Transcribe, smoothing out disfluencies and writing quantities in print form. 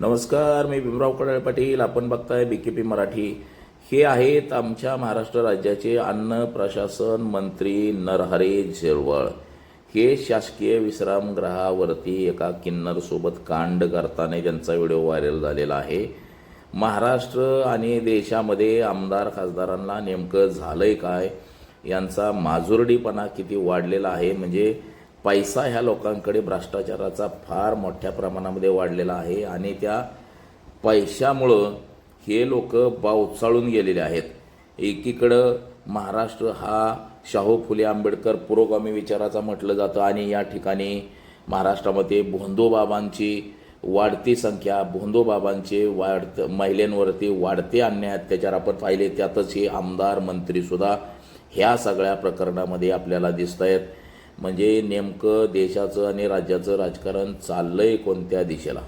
नमस्कार, मी भीमराव कडाळे पाटील. आपण बघताय BKP मराठी. हे आहेत आमच्या महाराष्ट्र राज्याचे अन्न प्रशासन मंत्री नरहरी झिरवळ. हे शासकीय विश्रामगृहावरती एका किन्नरसोबत कांड करताना त्यांचा व्हिडिओ व्हायरल झालेला आहे. महाराष्ट्र आणि देशामध्ये आमदार खासदारांना नेमकं झालंय काय, यांचा माजुरडीपणा किती वाढलेला आहे. म्हणजे पैसा ह्या लोकांकडे भ्रष्टाचाराचा फार मोठ्या प्रमाणामध्ये वाढलेला आहे आणि त्या पैशामुळं हे लोक बावचाळून गेलेले आहेत. एकीकडं महाराष्ट्र हा शाहू फुले आंबेडकर पुरोगामी विचाराचा म्हटलं जातं आणि या ठिकाणी महाराष्ट्रामध्ये भोंदूबाबांची वाढती संख्या, भोंदूबाबांचे महिलांवरती वाढते अन्याय अत्याचार आपण पाहिले. त्यातच हे आमदार मंत्रीसुद्धा ह्या सगळ्या प्रकरणामध्ये आपल्याला दिसत आहेत. म्हणजे नेमकं देशाचं आणि राज्याचं राजकारण चाललंय कोणत्या दिशेला.